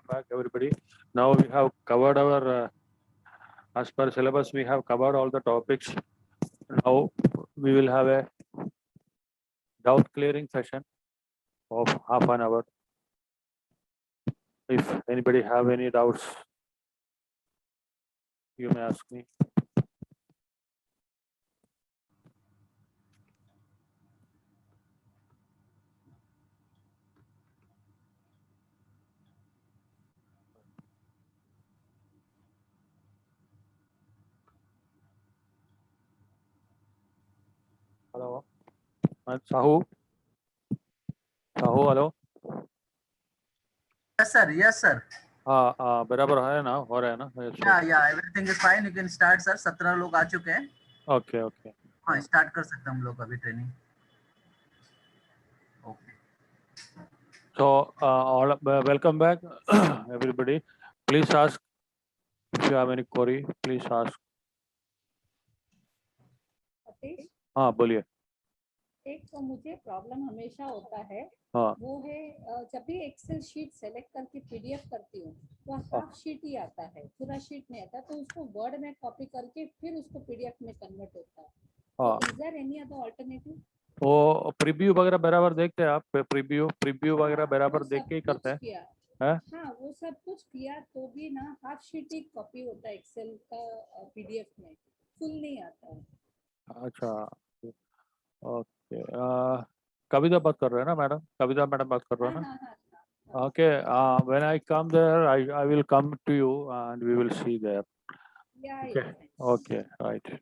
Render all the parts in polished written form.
back, everybody. Now we have covered our, as per syllabus, we have covered all the topics. Now we will have a doubt clearing session of half an hour. If anybody have any doubts, you may ask me. Hello, Sahu. Sahu, hello. Yes, sir. Yes, sir. हाँ बराबर है ना, हो रहा है ना? Yeah, everything is fine. You can start, sir. 17 लोग आ चुके हैं. Okay, okay. हाँ, स्टार्ट कर सकते हैं हम लोग अभी training. Okay. So all welcome back, everybody. Please ask if you have any query. Please ask. Satish, हाँ बोलिए. एक तो मुझे प्रॉब्लम हमेशा होता है, हाँ वो है जब भी एक्सेल शीट सेलेक्ट करके पीडीएफ करती हूँ तो हाफ शीट ही आता है, पूरा शीट नहीं आता, तो उसको वर्ड में कॉपी करके फिर उसको पीडीएफ में कन्वर्ट होता है. हाँ. Is there any other alternative? वो प्रीव्यू वगैरह बराबर देखते हैं आप? प्रीव्यू वगैरह बराबर देख के ही करते हैं. हैं? हाँ, वो सब कुछ किया तो भी ना हाफ शीट ही कॉपी होता है एक्सेल का पीडीएफ में, फुल नहीं आता है. अच्छा, ओके. कविता बात कर रहे हैं ना मैडम? कविता मैडम बात कर रहे हैं ना? हाँ. Okay. When I come there I will come to you and we will see there. Yeah. Okay, right.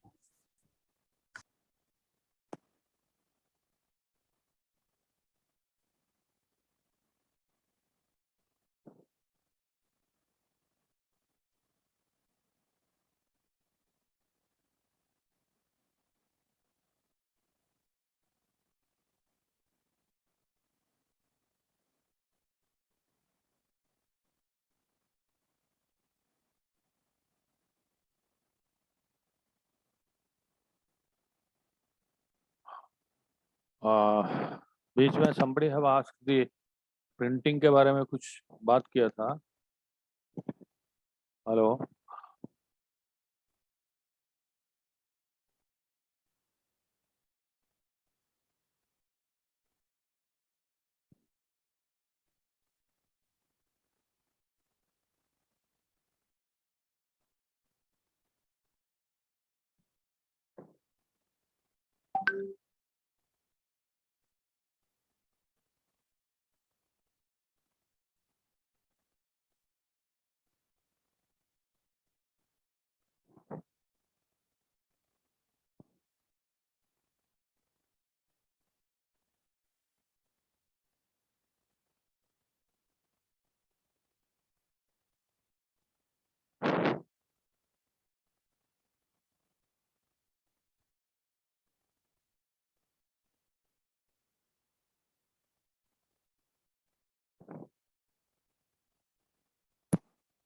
बीच में somebody have asked the printing के बारे में कुछ बात किया था. Hello.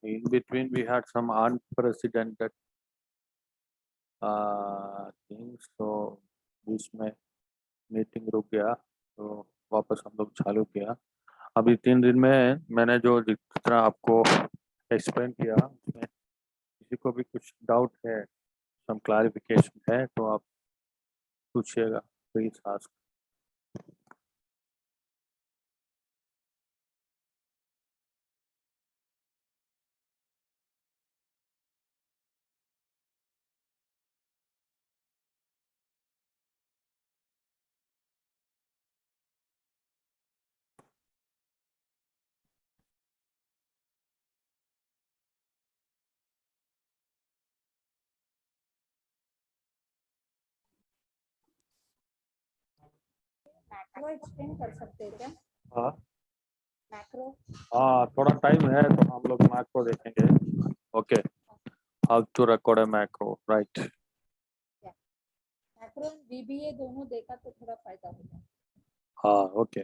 In between we had some unprecedented things, so बीच में मीटिंग रुक गया तो वापस हम लोग चालू किया. अभी 3 दिन में मैंने जो जितना आपको एक्सप्लेन किया उसमें किसी को भी कुछ डाउट है, सम क्लैरिफिकेशन है तो आप पूछिएगा, प्लीज आस्क. मैक्रो एक्सप्लेन कर सकते हैं क्या? हाँ मैक्रो. हाँ, थोड़ा टाइम है तो हम लोग मैक्रो देखेंगे. Okay, how to record a macro, right. Macro और VBA दोनों देखा तो थोड़ा फायदा होगा. हाँ ओके.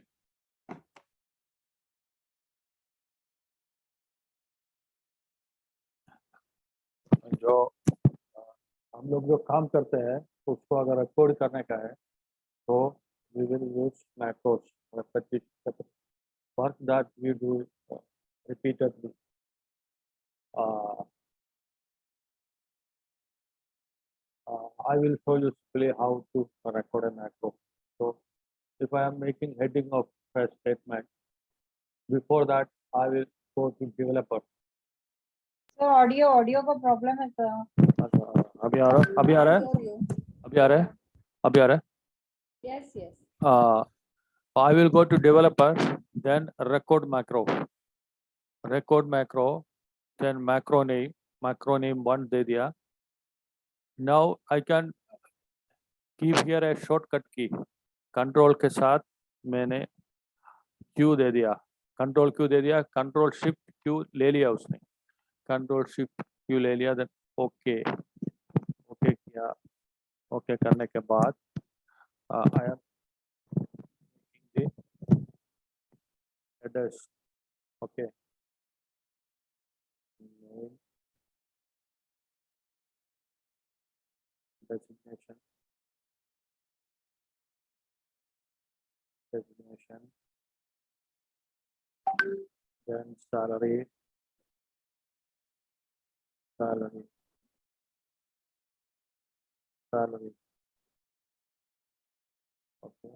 जो हम लोग जो काम करते हैं उसको अगर रिकॉर्ड करने का है तो we will use macros, repetitive work that we do repeatedly. uh, I will show you simply how to record a macro. So if I am making heading of a statement, before that I will go to developer. Sir audio का problem है sir. अभी आ रहा है? अभी आ रहा है? Hear you. अभी आ रहा है? अभी आ रहा है? Yes, yes. I will go to developer, then record macro, then macro name one दे दिया. Now I can keep here a shortcut key. Control के साथ मैंने Q दे दिया, कंट्रोल Q दे दिया, कंट्रोल शिफ्ट Q ले लिया उसने, कंट्रोल शिफ्ट Q ले लिया, देन ओके किया. ओके करने के बाद I am headers. Okay. Name, designation, then salary, okay.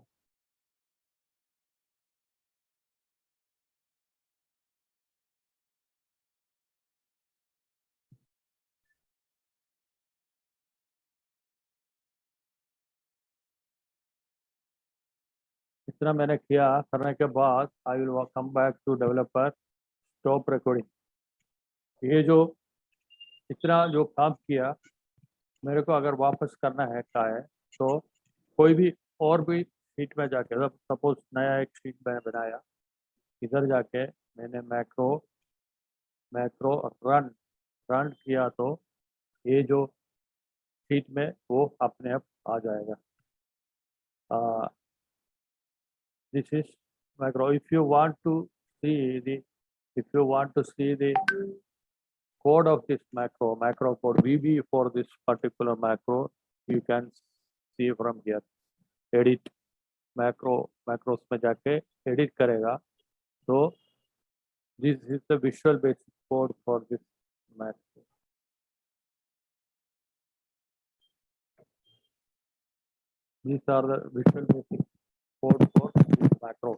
इतना मैंने किया, करने के बाद I will come back to developer, stop recording. ये जो इतना जो काम किया मेरे को अगर वापस करना है का है तो कोई भी और भी शीट में जाके, सपोज नया एक शीट मैंने बनाया, इधर जाके मैंने मैक्रो रन किया तो ये जो शीट में वो अपने आप आ जाएगा. This is macro. If you want to see the code of this macro code VB for this particular macro, you can see from here. Edit macros में जाके edit करेगा तो this is the visual basic code for this macro. These are the visual basic code for this macro.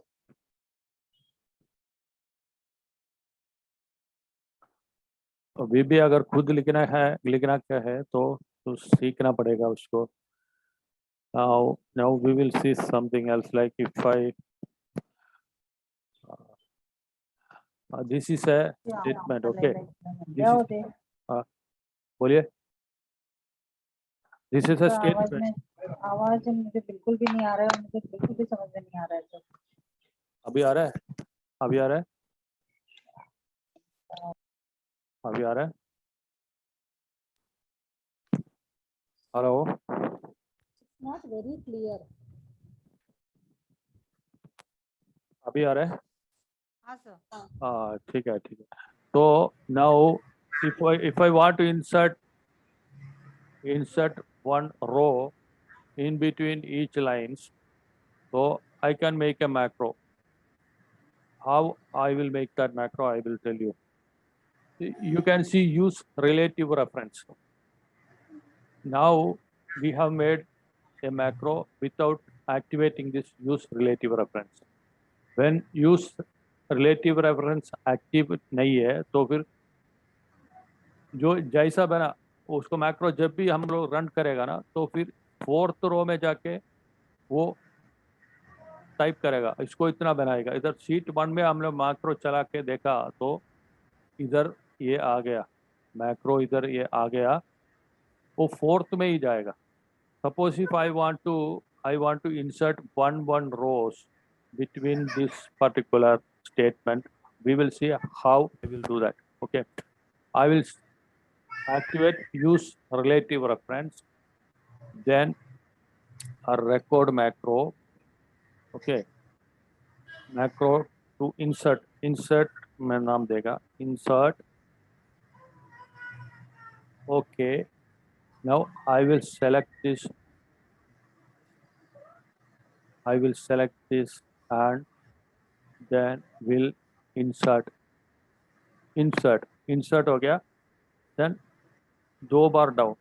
अभी भी अगर खुद लिखना क्या है तो सीखना पड़ेगा उसको. Now we will see something else, like if I this is a statement. Okay, बोलिए. This is a statement. आवाज मुझे बिल्कुल भी नहीं आ रहा है, मुझे बिल्कुल भी समझ में नहीं आ रहा है सर. अभी आ रहा है? अभी आ रहा है? अभी आ रहा है? हेलो. Not very clear. अभी आ रहा है? हाँ सर. ठीक है. तो now if I want to insert one row in between each lines, so I can make a macro. How I will make that macro, I will tell you. You can see use relative reference. Now we have made a macro without activating this use relative reference. When use relative reference active नहीं है तो फिर जो जैसा बना उसको macro जब भी हम लोग रन करेगा ना तो फिर 4th रो में जाके वो टाइप करेगा, इसको इतना बनाएगा. इधर शीट 1 में हम लोग मैक्रो चला के देखा तो इधर ये आ गया मैक्रो, इधर ये आ गया, वो 4th में ही जाएगा. Suppose if I want to insert one rows between this particular statement, we will see how I will do that. Okay, I will activate use relative reference, then a record macro. Okay, macro to insert में नाम देगा insert. Okay, now I will select this and then will insert हो गया. then 2 bar down.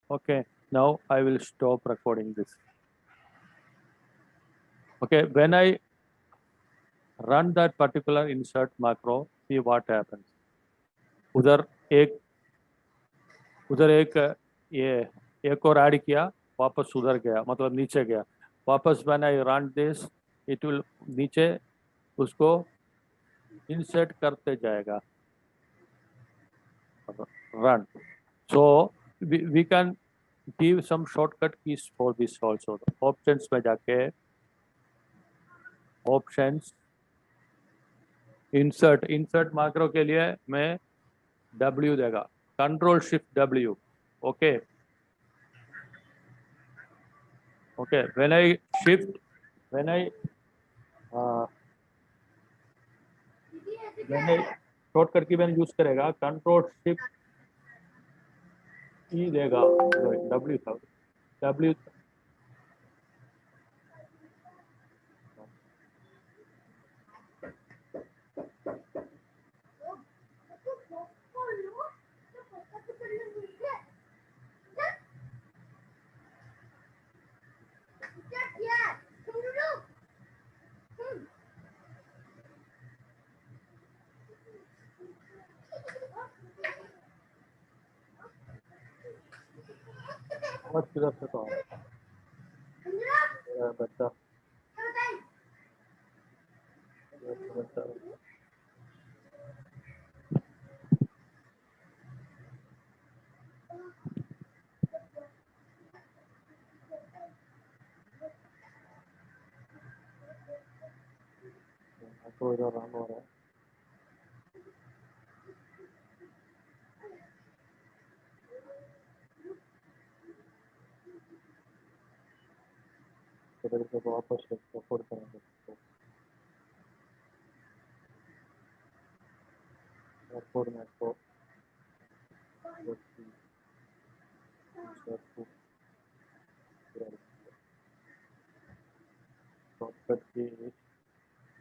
Okay, now I will stop recording this. Okay, when I run that particular insert macro, see what happens. उधर एक ये एक और add किया, वापस उधर गया, मतलब नीचे गया. वापस when I run this, it will नीचे उसको इंसर्ट करते जाएगा. Run. So we can give some shortcut keys for this also. Options में जाके options insert macro के लिए मैं W देगा, Control Shift W. Okay. When I shortcut की मैंने यूज करेगा, Control Shift E देगा, W था, W आवाज किधर से तो आ रहा है बच्चा. तो इधर रन हो रहा है. इधर से वापस रिकॉर्ड करेंगे. रिकॉर्ड में तो शॉर्टकट की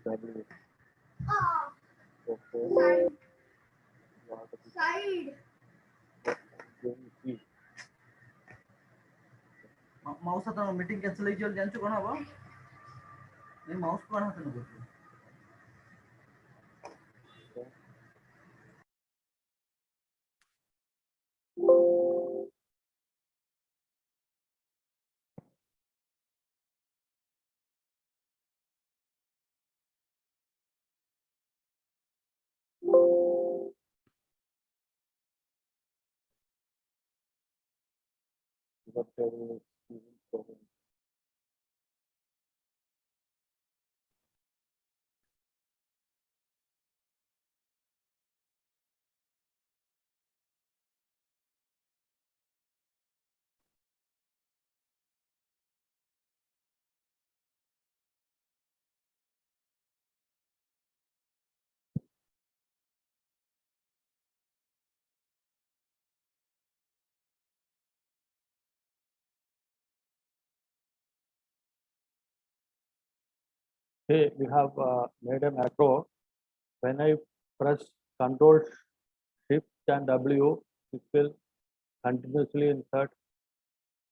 W. Okay. माउस आता मीटिंग कैंसिल ହେଇଯିବ ଜାଣିଛୁ କଣ ହବ? ଏ ମାଉସ କଣ ହାତ ନକରୁଛୁ? Hey, we have made a macro. When I press Control Shift and W, it will continuously insert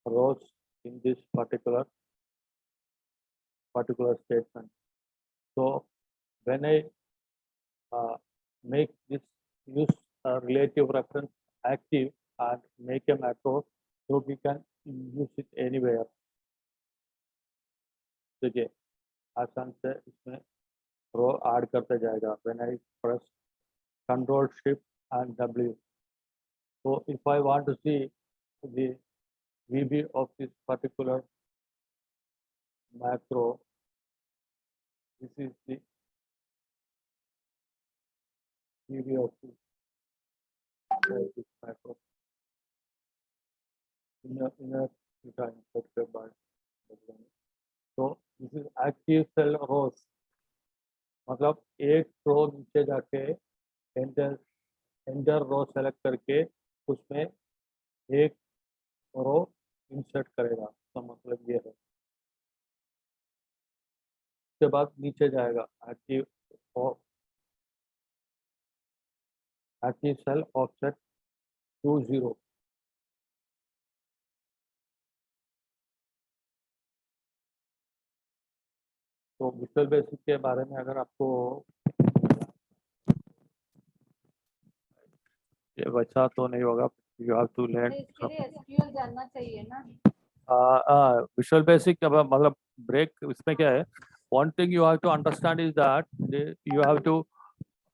rows in this particular statement. So when I make this use relative reference active and make a macro, so we can use it anywhere. देखिए आसान से इसमें रो add करते जाएगा. When I press Control Shift and W, so if I want to see the VB of this particular macro, this is the VB of this macro. Inner data inserted by W. So this is active cell rows. मतलब एक रो नीचे जाके enter रो select करके उसमें एक रो insert करेगा. तो मतलब ये है. उसके बाद नीचे जाएगा एक्टिव सेल ऑफसेट 20। तो विजुअल बेसिक के बारे में अगर आपको ये वैसा तो नहीं होगा, यू हैव टू लर्न। तो इसके लिए एसक्यूएल जानना चाहिए ना। विजुअल बेसिक मतलब ब्रेक इसमें क्या है, one thing you have to understand is that you have to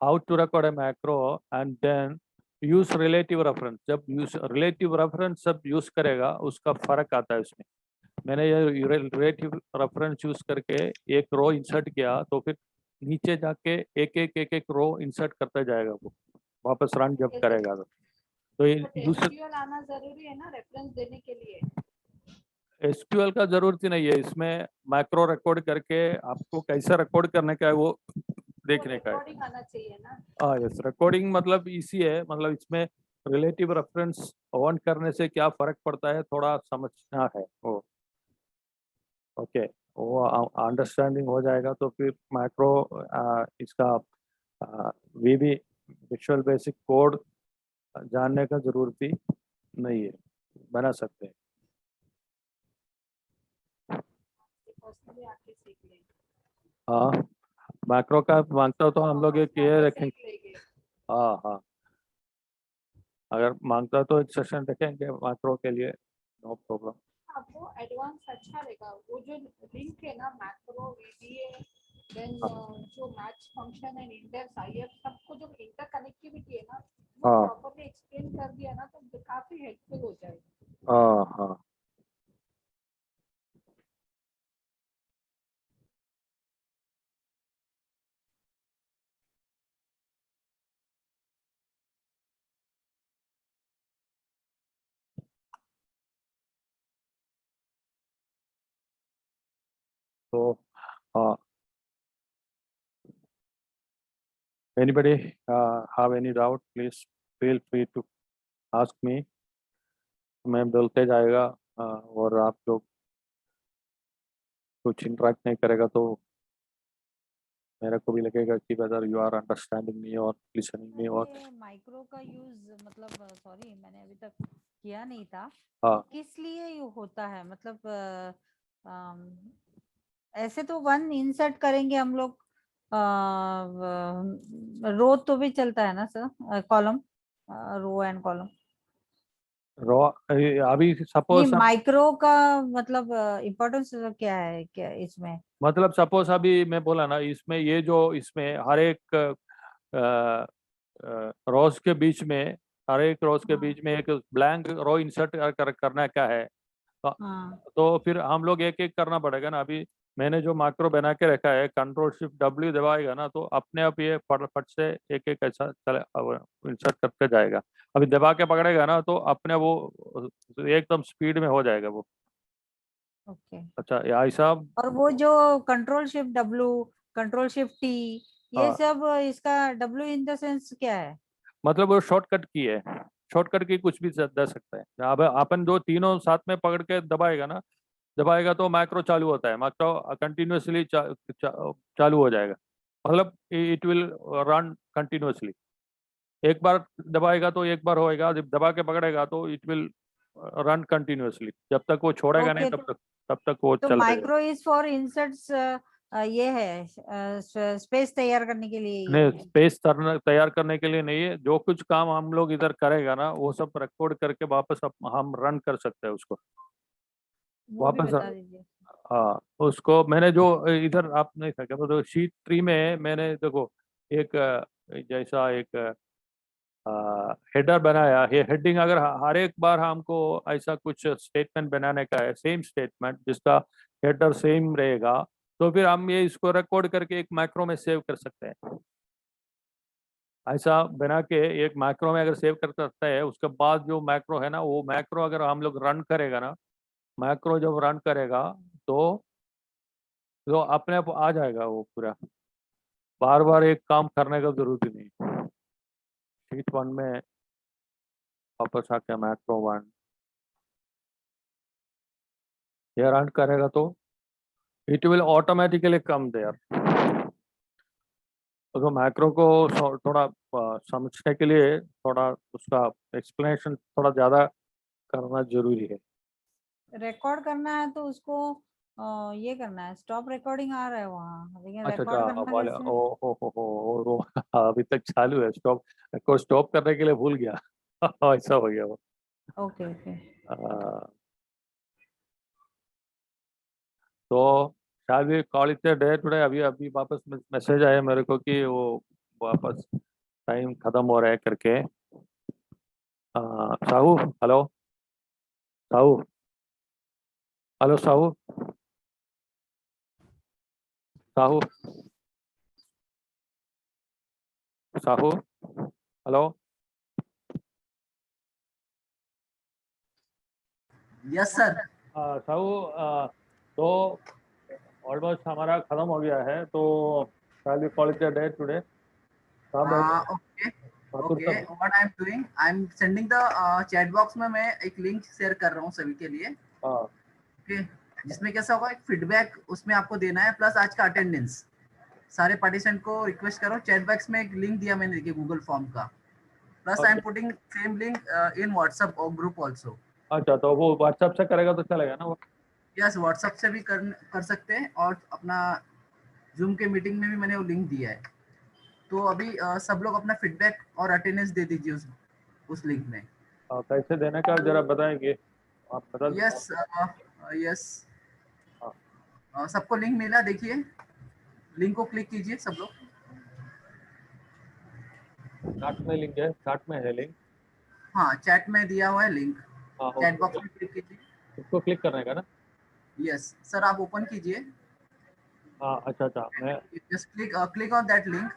how to record a macro and then use relative reference। जब यूज रिलेटिव रेफरेंस सब यूज करेगा उसका फर्क आता है उसमें। मैंने ये रिलेटिव रेफरेंस यूज करके एक रो इंसर्ट किया तो फिर नीचे जाके एक एक रो इंसर्ट करता जाएगा वो वापस रन जब करेगा तो ये बट दूसरे एसक्यूएल आना जरूरी है ना रेफरेंस देने के लिए। एसक्यूएल का जरूरत ही नहीं है इसमें, मैक्रो रिकॉर्ड करके आपको कैसे रिकॉर्ड करने का है वो देखने का है। रिकॉर्डिंग आना चाहिए ना। हाँ यस, रिकॉर्डिंग मतलब इसी है, मतलब इसमें रिलेटिव रेफरेंस ऑन करने से क्या फर्क पड़ता है थोड़ा समझना है वो। ओके, वो अंडरस्टैंडिंग हो जाएगा तो फिर मैक्रो इसका वी भी विजुअल बेसिक कोड जानने का जरूरत ही नहीं है, बना सकते हैं। पर्सनली आके सीख लेंगे। हाँ, मैक्रो का मांगता हो तो हम लोग एक ये रखेंगे। सीख लेंगे। हाँ हाँ, अगर मांगता तो एक सेशन रखेंगे मैक्रो के लिए, नो प्रॉब्लम। आपको एडवांस अच्छा रहेगा वो जो लिंक है ना मैक्रो वीबीए देन जो match function and index if सबको जो इंटर कनेक्टिविटी है ना वो हाँ प्रॉपर्ली एक्सप्लेन कर दिया ना तो काफी हेल्पफुल हो जाएगा। हाँ हाँ, तो हाँ, anybody have any doubt please feel free to ask me। मैं बोलते जाएगा और आप लोग कुछ इंटरेक्ट नहीं करेगा तो मेरे को भी लगेगा कि whether you are understanding me or listening me or ये माइक्रो का यूज मतलब सॉरी मैंने अभी तक किया नहीं था। हाँ किस लिए ये होता है मतलब ऐसे तो वन इंसर्ट करेंगे हम लोग रो तो भी चलता है ना सर, column row and column. Row अभी नहीं सपोज माइक्रो का मतलब इम्पोर्टेंस क्या है क्या इसमें? मतलब सपोज अभी मैं बोला ना इसमें ये जो इसमें हर एक रोज के बीच में हर एक रोज के हाँ बीच में एक ब्लैंक रो इंसर्ट करना क्या है तो, हाँ तो फिर हम लोग एक एक करना पड़ेगा ना। अभी मैंने जो मैक्रो बना के रखा है कंट्रोल शिफ्ट डब्ल्यू दबाएगा ना तो अपने आप ये फट से एक एक ऐसा चले इंसर्ट करते जाएगा। अभी दबा के पकड़ेगा ना तो अपने वो एकदम स्पीड में हो जाएगा वो। ओके। अच्छा या ऐसा। और वो जो control shift W control shift T ये हाँ, सब इसका डब्लू इन द सेंस क्या है? मतलब वो शॉर्टकट की है, शॉर्टकट की कुछ भी दे सकता है। अब अपन जो तीनों साथ में पकड़ के दबाएगा ना, दबाएगा तो मैक्रो चालू होता है, मैक्रो कंटिन्यूसली चालू हो जाएगा, मतलब इट विल रन कंटिन्यूसली। एक बार दबाएगा तो एक बार होएगा, जब दबा के पकड़ेगा तो इट विल रन कंटिन्यूसली, जब तक वो छोड़ेगा नहीं ओके तब तक वो तो चल रहेगा। माइक्रो इज फॉर इंसर्ट्स ये है स्पेस तैयार करने के लिए ये नहीं, है। स्पेस तैयार करने के लिए नहीं है, जो कुछ काम हम लोग इधर करेगा ना वो सब रिकॉर्ड करके वापस हम रन कर सकते हैं उसको वो भी वापस। बता दीजिए। हाँ, उसको मैंने जो इधर आप नहीं था क्या तो शीट 3 में मैंने देखो एक जैसा एक हेडर बनाया। ये हेडिंग अगर हर एक बार हमको ऐसा कुछ स्टेटमेंट बनाने का है, सेम स्टेटमेंट जिसका हेडर सेम रहेगा, तो फिर हम ये इसको रिकॉर्ड करके एक मैक्रो में सेव कर सकते हैं। ऐसा बना के एक मैक्रो में अगर सेव कर सकते हैं, उसके बाद जो मैक्रो है ना वो मैक्रो अगर हम लोग रन करेगा ना, मैक्रो जब रन करेगा तो अपने आप आ जाएगा वो पूरा, बार बार एक काम करने का जरूरत ही नहीं। शीट 1 में वापस आके मैक्रो 1 ये रन करेगा तो it will automatically come there. तो मैक्रो को थोड़ा समझने के लिए थोड़ा उसका एक्सप्लेनेशन थोड़ा ज़्यादा करना जरूरी है। रिकॉर्ड करना है तो उसको ये करना है, स्टॉप रिकॉर्डिंग आ रहा है वहाँ, लेकिन अच्छा रिकॉर्ड अच्छा करना वाले कैसे? ओ अभी तक चालू है, स्टॉप को स्टॉप करने के लिए भूल गया। ऐसा हो गया वो। Okay okay. तो शायद भी कॉल इतने डे टुडे अभी अभी वापस मैसेज आया मेरे को कि वो वापस टाइम खत्म हो रहा है करके। Sahu hello, Sahu hello, Sahu Sahu Sahu hello. Yes sir. Sahu तो ऑलमोस्ट हमारा खत्म हो गया है, तो शायद भी कॉल इतने डे टुडे सब okay Mathur okay, sir. What I am doing, I am sending the chat box में मैं एक लिंक शेयर कर रहा हूँ सभी के लिए। हाँ ओके, जिसमें कैसा होगा, एक फीडबैक उसमें आपको देना है, प्लस आज का अटेंडेंस। सारे पार्टिसिपेंट को रिक्वेस्ट करो, चैट बॉक्स में एक लिंक दिया मैंने, देखिए गूगल फॉर्म का, प्लस आई एम अच्छा putting same link in WhatsApp और ग्रुप आल्सो। अच्छा, तो वो व्हाट्सएप से करेगा तो चलेगा ना वो? यस, व्हाट्सएप से भी कर सकते हैं, और अपना जूम के मीटिंग में भी मैंने वो लिंक दिया है। तो अभी सब लोग अपना फीडबैक और अटेंडेंस दे दीजिए उस लिंक में। कैसे देने का जरा बताएंगे आप? बता यस यस, हाँ, सबको लिंक मिला, देखिए लिंक को क्लिक कीजिए सब लोग। चार्ट में लिंक है, चार्ट में है लिंक। हाँ, चैट में दिया हुआ है लिंक, हाँ चैट बॉक्स में क्लिक कीजिए। उसको क्लिक करने का ना? यस सर, आप ओपन कीजिए, हाँ अच्छा अच्छा, मैं just click on that link.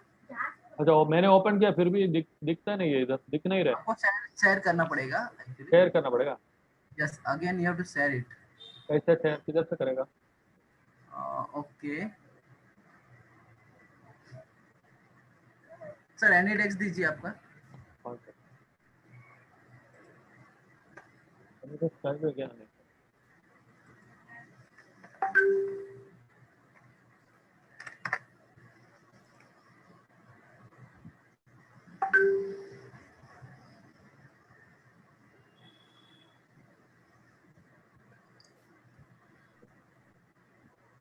अच्छा वो मैंने ओपन किया फिर भी दिखता नहीं है, इधर दिख नहीं रहा। आपको शेयर करना पड़ेगा एक्चुअली। शेयर करना पड़ेगा? Yes, again you have to share it. कैसे शेयर, किधर से करेगा? ओके सर, एनी टेक्स्ट दीजिए आपका। कौन सा? अभी तो चालू है क्या? नहीं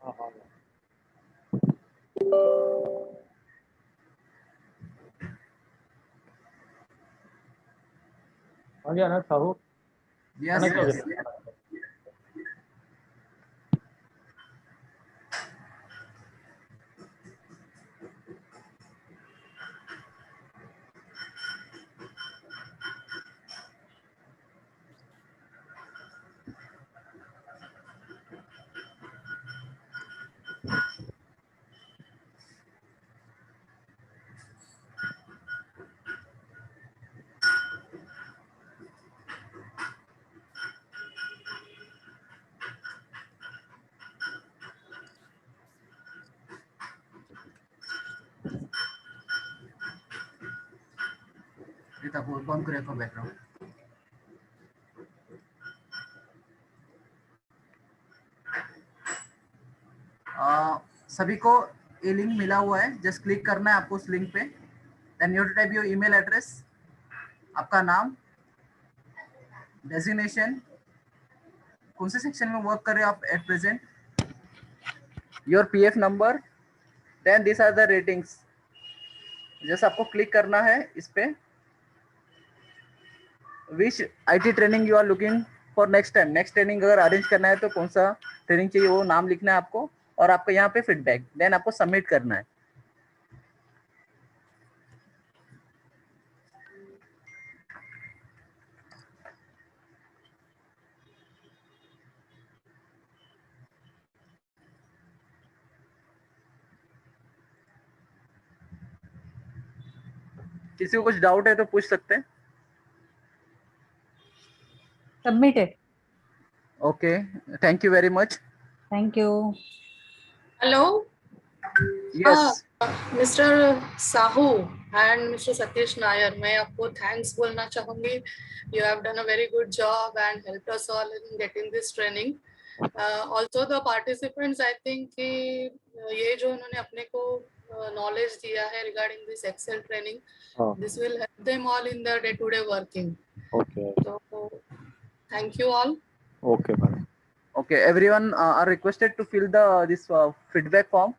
हाँ हाँ आ गया ना साहू? यस कनेक्ट हो यस। गया? এটা বন্ধ করে রাখো ব্যাকগ্রাউন্ড। सभी को ये लिंक मिला हुआ है, जस्ट क्लिक करना है आपको उस लिंक पे। Then you type your email address, आपका नाम, डेजिग्नेशन, कौन से सेक्शन में वर्क कर रहे हो आप at present, your PF number, then this are the ratings. जैसे आपको क्लिक करना है इस पे, which IT training you are looking for next time, next training अगर अरेंज करना है तो कौन सा ट्रेनिंग चाहिए वो नाम लिखना है आपको, और आपको यहाँ पे फीडबैक, देन आपको सबमिट करना है। किसी को कुछ डाउट है तो पूछ सकते हैं। Submitted. Okay, thank you very much. Thank you. Hello, yes mister Sahu and mister Satish Nair, मैं आपको थैंक्स बोलना चाहूंगी। You have done a very good job and helped us all in getting this training. Also the participants, I think कि ये जो उन्होंने अपने को knowledge दिया है regarding this Excel training. हाँ, This will help them all in their day-to-day working. okay, So thank you all. okay, madam. Okay, everyone are requested to fill the this feedback form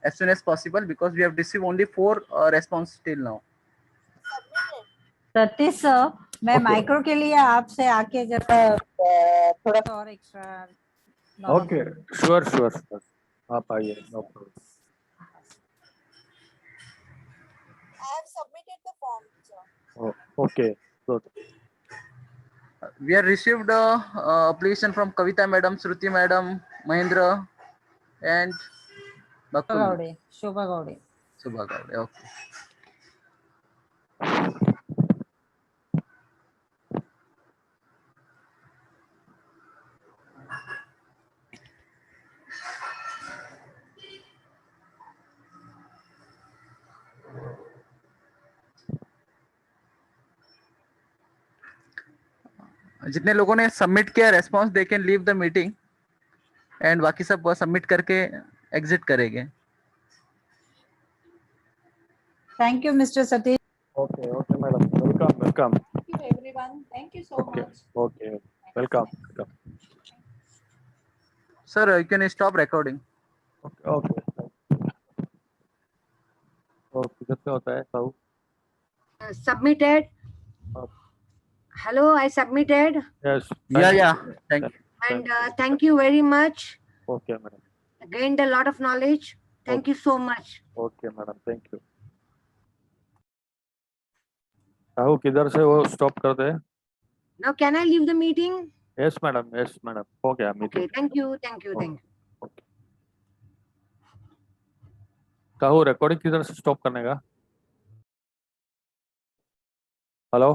as soon as possible because we have received only 4 response till now. Satish sir, मैं Okay. Micro के लिए आपसे आके जरा थोड़ा सा और extra Okay, sure, sure, sure. आप आइए, no problem. I have submitted the form, sir. Oh, okay, good. We have received application from Kavita madam, Shruti madam, Mahendra, and Bakul. Gawde, Shobha Gawde. Subha Gowde. Okay. जितने लोगों ने submit किया response they can leave the meeting and बाकी सब submit करके exit करेंगे. Thank you, Mr. Satish. Okay, okay, madam. Welcome, welcome. Thank you, everyone. Thank you so Okay, much. okay, welcome, welcome. Sir you can stop recording. Okay, okay. तो किधर से होता है Sahu? Submitted. Okay. Hello, I submitted. Yes. या thank you. And thank you very much. Okay, madam. Gained a lot of knowledge. Thank you so much. Okay, madam. Thank you. Sahu किधर से वो stop कर दे? Now, can I leave the meeting? Yes, madam. Yes, madam. हो गया Okay, meeting. thank you, thank you, thank you. Okay. Sahu recording किधर से stop करने का? हेलो.